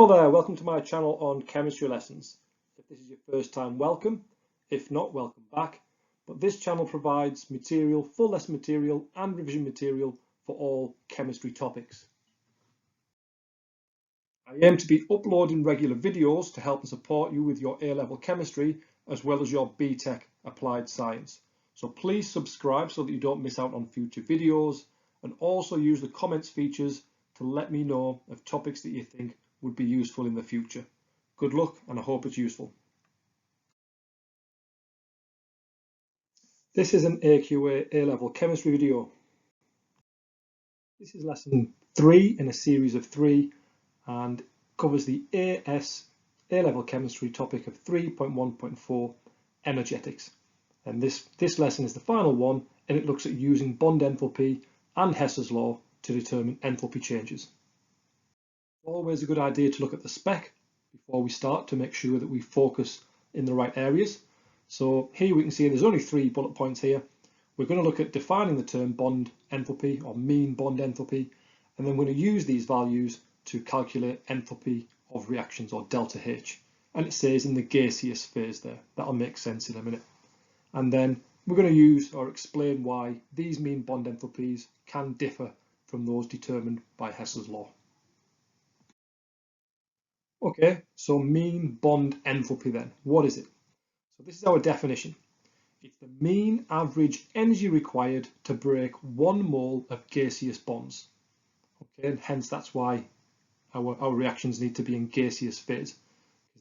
Hello there, welcome to my channel on chemistry lessons. If this is your first time, welcome. If not, welcome back. But this channel provides material, full lesson material and revision material for all chemistry topics. I aim to be uploading regular videos to help and support you with your A-level chemistry as well as your BTEC applied science. So please subscribe so that you don't miss out on future videos, and also use the comments features to let me know of topics that you think would be useful in the future. Good luck, and I hope it's useful. This is an AQA A Level Chemistry video. This is lesson 3 in a series of 3 and covers the AS A Level Chemistry topic of 3.1.4 Energetics. And this lesson is the final one, and it looks at using bond enthalpy and Hess's law to determine enthalpy changes. Always a good idea to look at the spec before we start to make sure that we focus in the right areas. So here we can see there's only 3 bullet points here. We're going to look at defining the term bond enthalpy or mean bond enthalpy, and then we're going to use these values to calculate enthalpy of reactions, or delta H. And it says in the gaseous phase there. That'll make sense in a minute. And then we're going to use or explain why these mean bond enthalpies can differ from those determined by Hess's law. Okay, so mean bond enthalpy then, what is it? So this is our definition. It's the mean average energy required to break 1 mole of gaseous bonds. Okay, and hence that's why our reactions need to be in gaseous phase.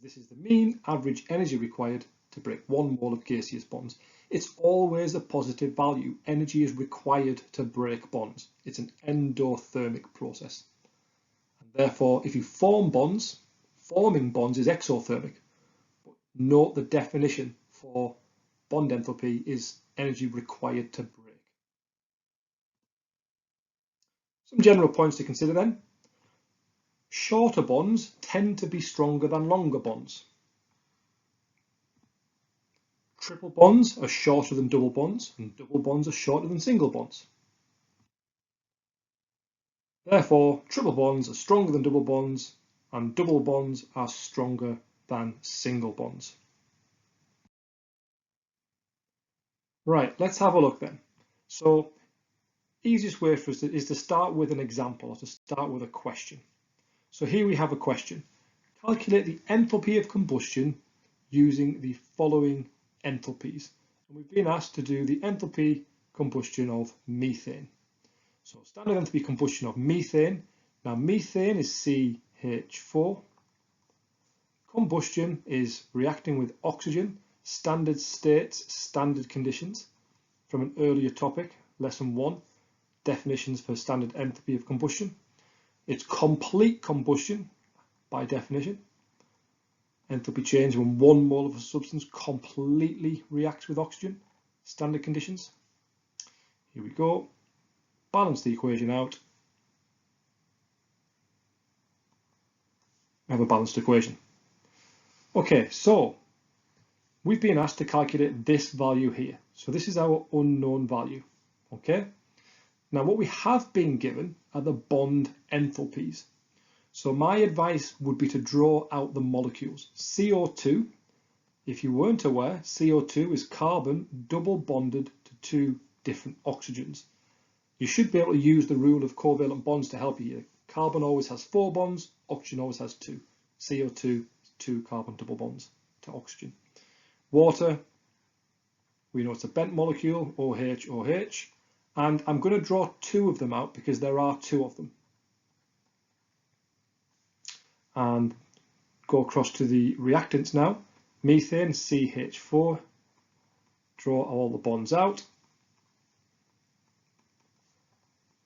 This is the mean average energy required to break 1 mole of gaseous bonds. It's always a positive value. Energy is required to break bonds. It's an endothermic process. And therefore, if you form bonds, forming bonds is exothermic. But note the definition for bond enthalpy is energy required to break. Some general points to consider then. Shorter bonds tend to be stronger than longer bonds. Triple bonds are shorter than double bonds, and double bonds are shorter than single bonds. Therefore, triple bonds are stronger than double bonds, and double bonds are stronger than single bonds. Right, let's have a look then. So, easiest way for us is to start with an example, or to start with a question. So here we have a question. Calculate the enthalpy of combustion using the following enthalpies. And we've been asked to do the enthalpy combustion of methane. So standard enthalpy combustion of methane. Now methane is CH4. Combustion is reacting with oxygen, standard states, standard conditions, from an earlier topic, lesson 1, definitions for standard enthalpy of combustion. It's complete combustion by definition. Enthalpy change when 1 mole of a substance completely reacts with oxygen, standard conditions. Here we go. Balance the equation out. We have a balanced equation. Okay, so we've been asked to calculate this value here. So this is our unknown value. Okay. Now what we have been given are the bond enthalpies. So my advice would be to draw out the molecules. CO2, if you weren't aware, CO2 is carbon double bonded to 2 different oxygens. You should be able to use the rule of covalent bonds to help you here. Carbon always has 4 bonds, oxygen always has 2. CO2 is 2 carbon double bonds to oxygen. Water, we know it's a bent molecule, OH, OH. And I'm going to draw 2 of them out because there are 2 of them. And go across to the reactants now. Methane, CH4. Draw all the bonds out.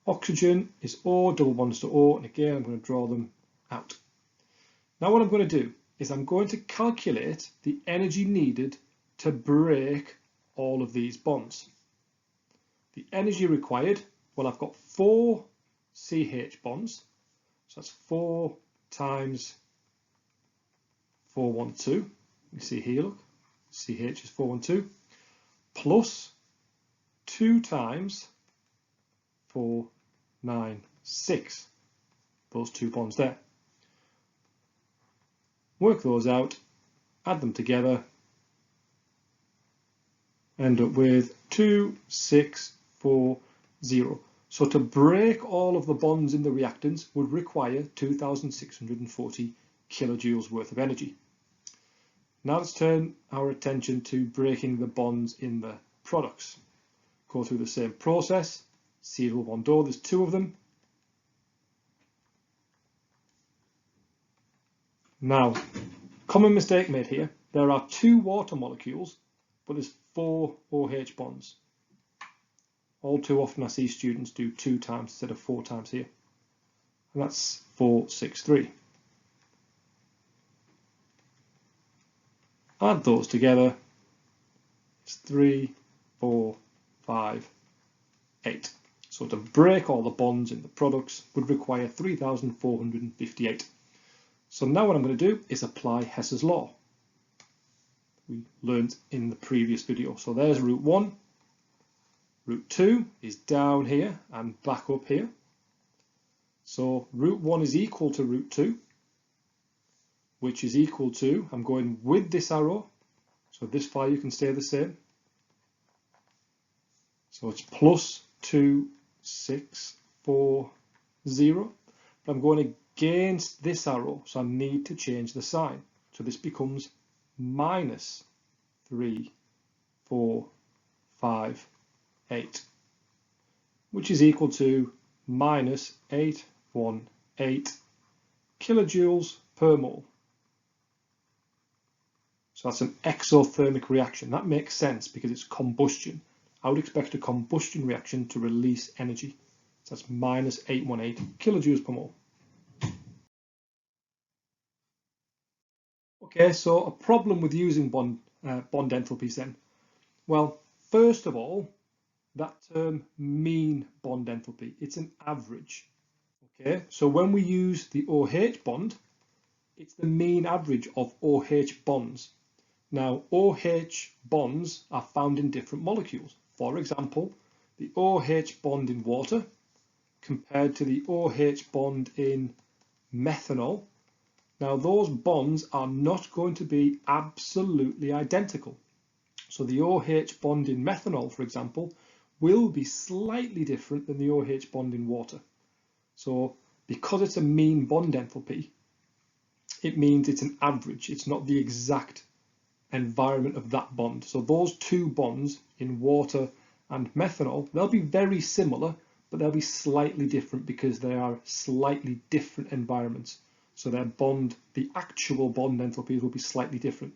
Oxygen is O, double bonds to O, and again I'm going to draw them out. Now what I'm going to do is I'm going to calculate the energy needed to break all of these bonds. The energy required, well, I've got 4 CH bonds, so that's 4 times 412. You see here, look, CH is 412, plus 2 times 496, those 2 bonds there. work those out, add them together, end up with 2640. So to break all of the bonds in the reactants would require 2640 kilojoules worth of energy. Now let's turn our attention to breaking the bonds in the products. Go through the same process, C double bond O, there's two of them. Now, common mistake made here, there are two water molecules, but there's 4 OH bonds. All too often I see students do 2 times instead of 4 times here. And that's 4, 6, 3. Add those together, it's 3, 4, 5, 8. So to break all the bonds in the products would require 3,458. So now what I'm going to do is apply Hess's law. We learned in the previous video. So there's root 1. Root 2 is down here and back up here. So root 1 is equal to root 2, which is equal to, I'm going with this arrow, so this value can stay the same. So it's plus 2640. But I'm going against this arrow, so I need to change the sign. So this becomes minus 3, 4, 5, 8, which is equal to minus 818 kilojoules per mole. So that's an exothermic reaction. That makes sense because it's combustion. I would expect a combustion reaction to release energy. So that's minus 818 kilojoules per mole. Okay, so a problem with using bond enthalpies then. Well, first of all, that term mean bond enthalpy, it's an average. Okay, so when we use the OH bond, it's the mean average of OH bonds. Now, OH bonds are found in different molecules. For example, the OH bond in water compared to the OH bond in methanol. Now, those bonds are not going to be absolutely identical. So the OH bond in methanol, for example, will be slightly different than the OH bond in water. So because it's a mean bond enthalpy, it means it's an average. It's not the exact environment of that bond. So those two bonds in water and methanol, they'll be very similar, but they'll be slightly different because they are slightly different environments. So their bond, the actual bond enthalpies will be slightly different.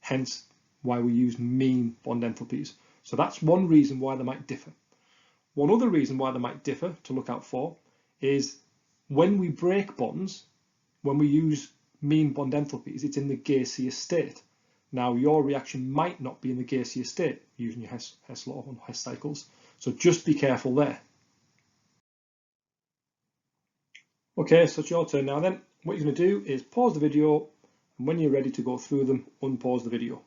Hence why we use mean bond enthalpies. So that's one reason why they might differ. One other reason why they might differ to look out for is when we break bonds, when we use mean bond enthalpies, it's in the gaseous state. Now your reaction might not be in the gaseous state using your Hess law and Hess cycles. So just be careful there. Okay, so it's your turn now then. What you're going to do is pause the video, and when you're ready to go through them, unpause the video.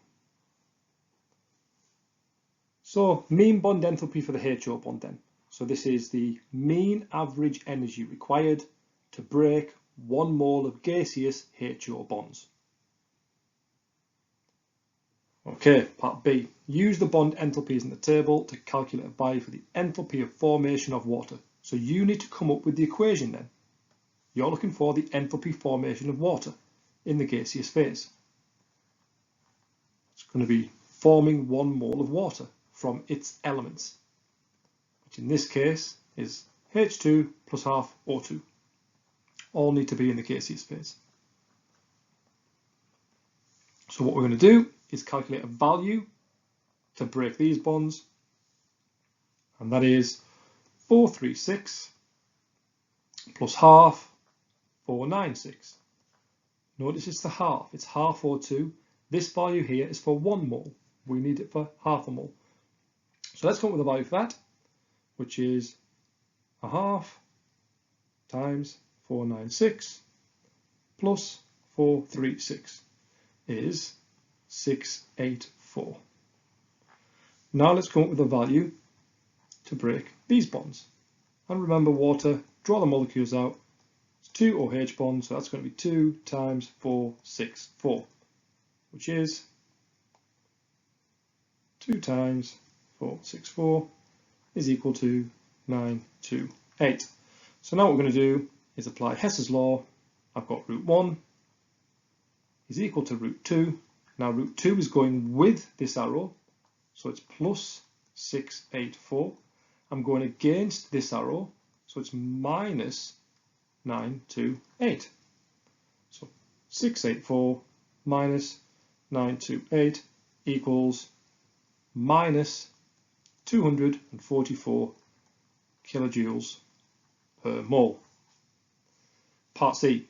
So mean bond enthalpy for the HO bond then. So this is the mean average energy required to break 1 mole of gaseous HO bonds. Okay, part B. Use the bond enthalpies in the table to calculate a value for the enthalpy of formation of water. So you need to come up with the equation then. You're looking for the enthalpy formation of water in the gaseous phase. It's going to be forming 1 mole of water from its elements, which in this case is H2 plus half O2. All need to be in the gaseous phase. So what we're going to do is calculate a value to break these bonds, and that is 436 plus half 496. Notice it's the half, it's half O2. This value here is for 1 mole. We need it for half a mole. So let's come up with a value for that, which is a half times 496 plus 436 is 684. Now let's come up with a value to break these bonds. And remember water, draw the molecules out. It's 2 OH bonds, so that's going to be 2 times 4, 6, 4, which is 2 times 4, 6, 4 is equal to 9, 2, 8. So now what we're going to do is apply Hess's law. I've got root 1 is equal to root 2. Now root 2 is going with this arrow, so it's plus 6, 8, 4. I'm going against this arrow, so it's minus 9, 2, 8. So 6, 8, 4 minus 9, 2, 8 equals minus 244 kilojoules per mole. Part C.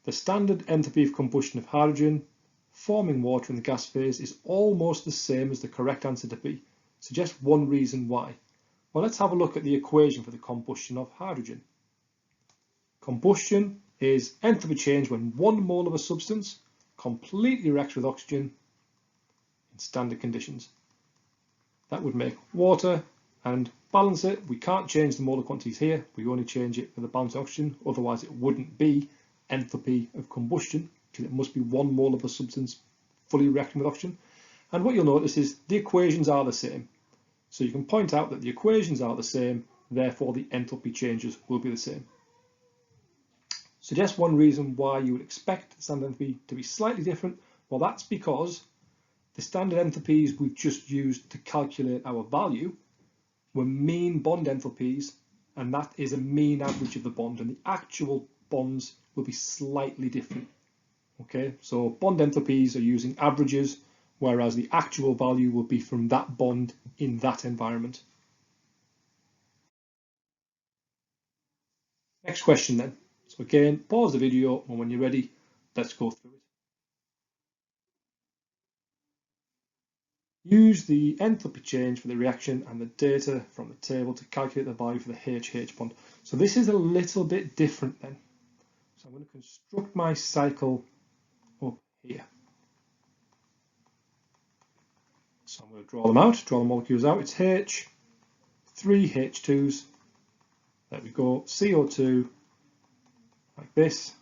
The standard enthalpy of combustion of hydrogen forming water in the gas phase is almost the same as the correct answer to B. Suggest one reason why. Well, let's have a look at the equation for the combustion of hydrogen. Combustion is enthalpy change when 1 mole of a substance completely reacts with oxygen in standard conditions. That would make water and balance it. We can't change the molar quantities here. We only change it for the balance of oxygen. Otherwise, it wouldn't be enthalpy of combustion because it must be 1 mole of a substance fully reacting with oxygen. And what you'll notice is the equations are the same. So you can point out that the equations are the same, therefore the enthalpy changes will be the same. Suggest one reason why you would expect the standard enthalpy to be slightly different. Well, that's because the standard enthalpies we've just used to calculate our value were mean bond enthalpies, and that is a mean average of the bond, and the actual bonds will be slightly different. Okay, so bond enthalpies are using averages, whereas the actual value will be from that bond in that environment. Next question then. So again, pause the video, and when you're ready, let's go through it. Use the enthalpy change for the reaction and the data from the table to calculate the value for the HH bond. So this is a little bit different then. So I'm going to construct my cycle up here. So I'm going to draw them out, draw the molecules out. It's H, 3 H2s. There we go. CO2, like this.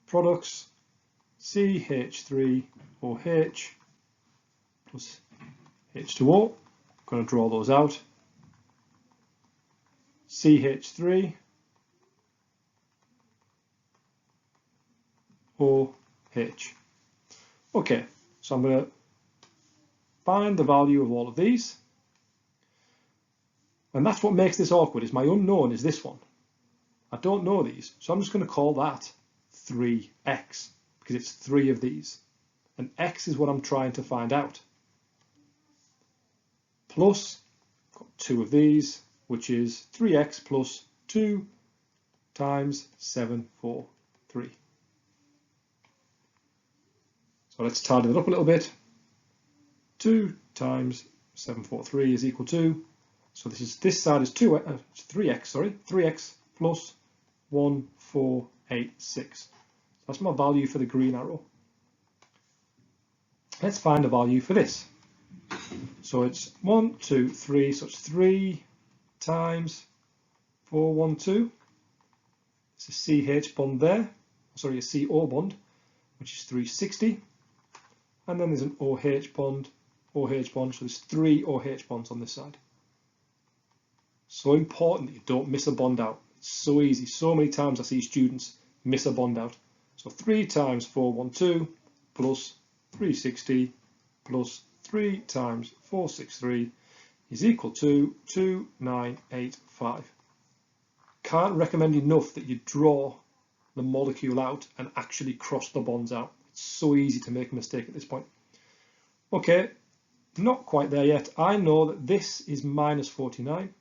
Products, CH3OH plus H2O. I'm going to draw those out. CH3 OH. Okay, so I'm going to find the value of all of these. And that's what makes this awkward, is my unknown is this one. I don't know these, so I'm just going to call that 3x, because it's 3 of these. And x is what I'm trying to find out. Plus, I've got 2 of these, which is 3x plus 2 times 743. So let's tidy it up a little bit. 2 times 743 is equal to, so this side is 3x plus 1486. That's my value for the green arrow. Let's find a value for this. So it's 1, 2, 3, so it's 3 times 412. It's a CH bond there, sorry, a CO bond, which is 360. And then there's an OH bond, so there's 3 OH bonds on this side. So important that you don't miss a bond out. It's so easy. So many times I see students miss a bond out. So 3 times 412 plus 360 plus 3 times 463 is equal to 2985. Can't recommend enough that you draw the molecule out and actually cross the bonds out. It's so easy to make a mistake at this point. Okay, not quite there yet. I know that this is minus 49.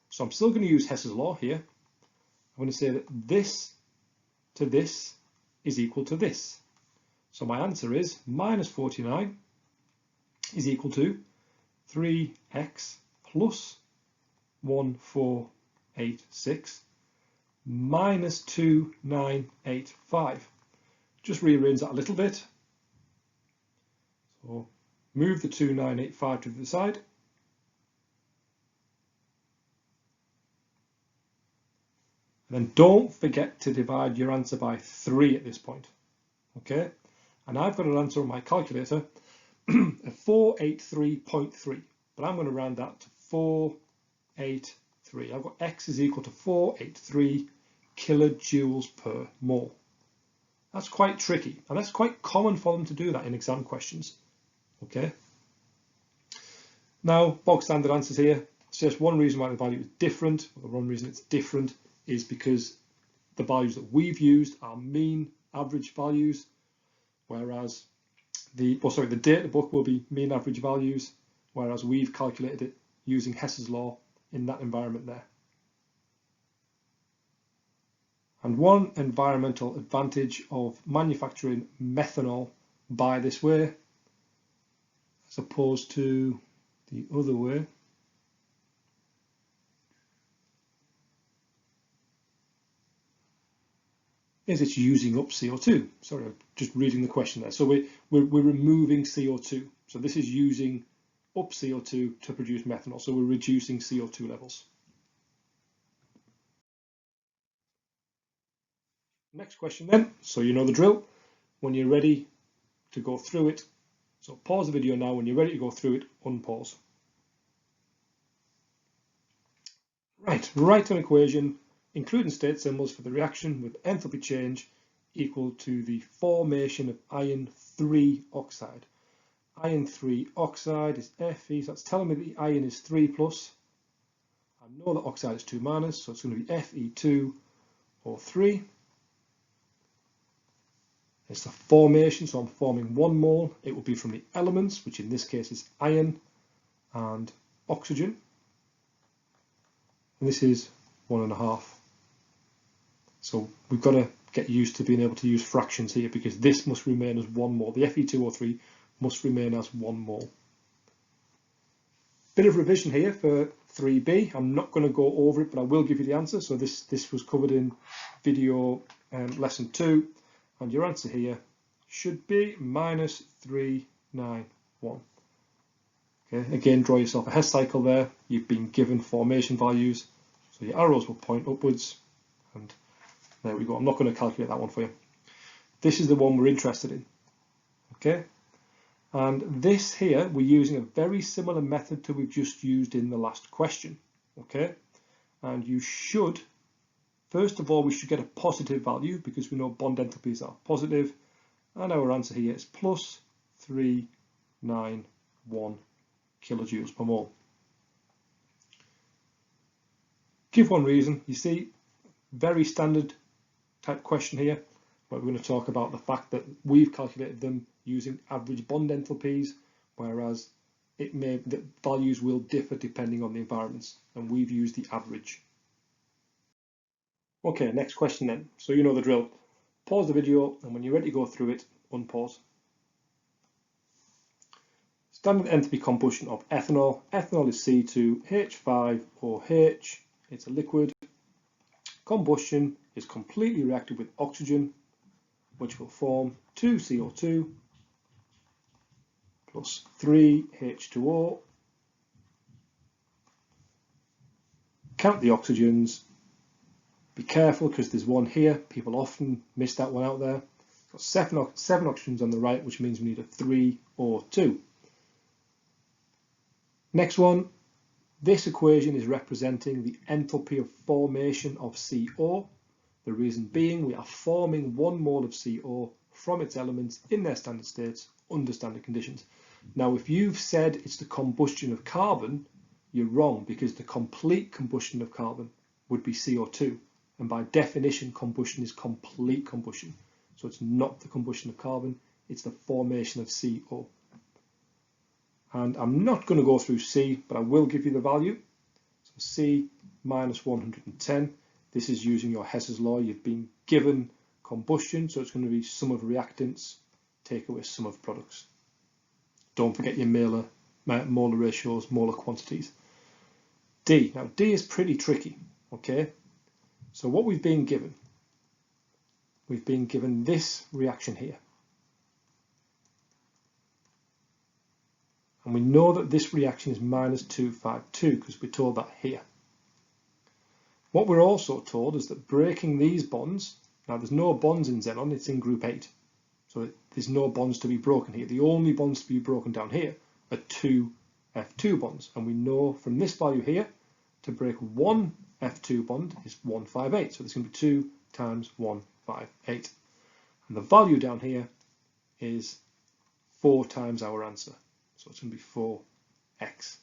So I'm still going to use Hess's law here. I'm going to say that this to this is equal to this. So my answer is minus 49 is equal to 3x plus 1486 minus 2985. Just rearrange that a little bit. So move the 2985 to the side. And then don't forget to divide your answer by 3 at this point. Okay, and I've got an answer on my calculator of 483.3, but I'm going to round that to 483. I've got X is equal to 483 kilojoules per mole. That's quite tricky, and that's quite common for them to do that in exam questions. Okay. Now, bog standard answers here. It's just one reason why the value is different, or the one reason it's different is because the values that we've used are mean average values, whereas the data book will be mean average values, whereas we've calculated it using Hess's law in that environment there. And one environmental advantage of manufacturing methanol by this way, as opposed to the other way, is it's using up CO2. Sorry, I'm just reading the question there. So we're removing CO2. So this is using up CO2 to produce methanol. So we're reducing CO2 levels. Next question then. So you know the drill. When you're ready to go through it, so pause the video now. When you're ready to go through it, unpause. Right, write an equation including state symbols for the reaction with enthalpy change equal to the formation of iron 3 oxide. Iron 3 oxide is Fe, so that's telling me the iron is 3 plus. I know that oxide is 2 minus, so it's going to be Fe2 or 3. It's the formation, so I'm forming 1 mole. It will be from the elements, which in this case is iron and oxygen. And this is 1.5. So we've got to get used to being able to use fractions here, because this must remain as 1 mole. The Fe2O3 must remain as 1 mole. Bit of revision here for 3b. I'm not going to go over it, but I will give you the answer. So this was covered in video lesson 2, and your answer here should be minus 391. Okay, again, draw yourself a Hess cycle there. You've been given formation values, so your arrows will point upwards, and there we go. I'm not going to calculate that one for you. This is the one we're interested in. Okay, and this here, we're using a very similar method to we've just used in the last question. Okay, and you should, first of all, we should get a positive value because we know bond enthalpies are positive, and our answer here is plus 391 kilojoules per mole. Give one reason. You see, very standard type question here, where we're going to talk about the fact that we've calculated them using average bond enthalpies, whereas the values will differ depending on the environments, and we've used the average. Okay, next question then. So you know the drill. Pause the video, and when you're ready to go through it, unpause. Standard enthalpy combustion of ethanol. Ethanol is C2H5OH. It's a liquid. Combustion is completely reactive with oxygen, which will form 2 CO2 plus 3 H2O. Count the oxygens. Be careful because there's one here. People often miss that one out there. Got seven oxygens on the right, which means we need a 3O2. Next one. This equation is representing the enthalpy of formation of CO. The reason being we are forming 1 mole of CO from its elements in their standard states under standard conditions. Now, if you've said it's the combustion of carbon, you're wrong, because the complete combustion of carbon would be CO2. And by definition, combustion is complete combustion. So it's not the combustion of carbon, it's the formation of CO. And I'm not going to go through C, but I will give you the value. So C minus 110. This is using your Hess's law. You've been given combustion, so it's going to be sum of reactants, take away sum of products. Don't forget your molar ratios, molar quantities. D. Now D is pretty tricky, okay? So what we've been given this reaction here. And we know that this reaction is minus 252 because we're told that here. What we're also told is that breaking these bonds, now there's no bonds in xenon, it's in group 8. So there's no bonds to be broken here. The only bonds to be broken down here are two F2 bonds. And we know from this value here, to break one F2 bond is 158. So there's going to be 2 times 158. And the value down here is 4 times our answer. So it's going to be 4x.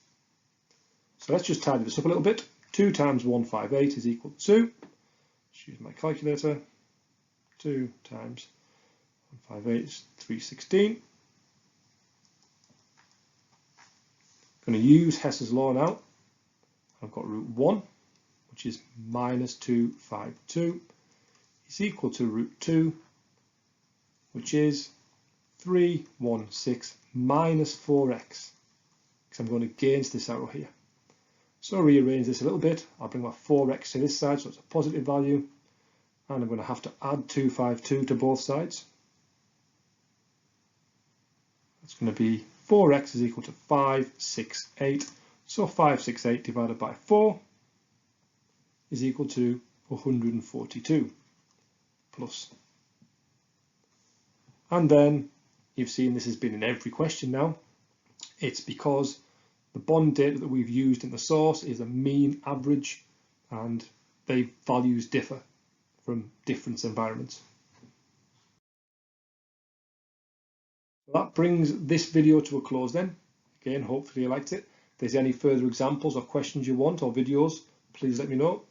So let's just tidy this up a little bit. 2 times 158 is equal to, let's use my calculator, 2 times 158 is 316. I'm going to use Hess's law now. I've got root 1, which is minus 252, is equal to root 2, which is 316 minus 4x, because I'm going against this arrow here. So I'll rearrange this a little bit. I'll bring my 4x to this side, so it's a positive value. And I'm going to have to add 252 to both sides. That's going to be 4x is equal to 568. So 568 divided by 4 is equal to 142 plus. And then you've seen this has been in every question now. It's because the bond data that we've used in the source is a mean average, and their values differ from different environments. That brings this video to a close then. Again, hopefully you liked it. If there's any further examples or questions you want or videos, please let me know.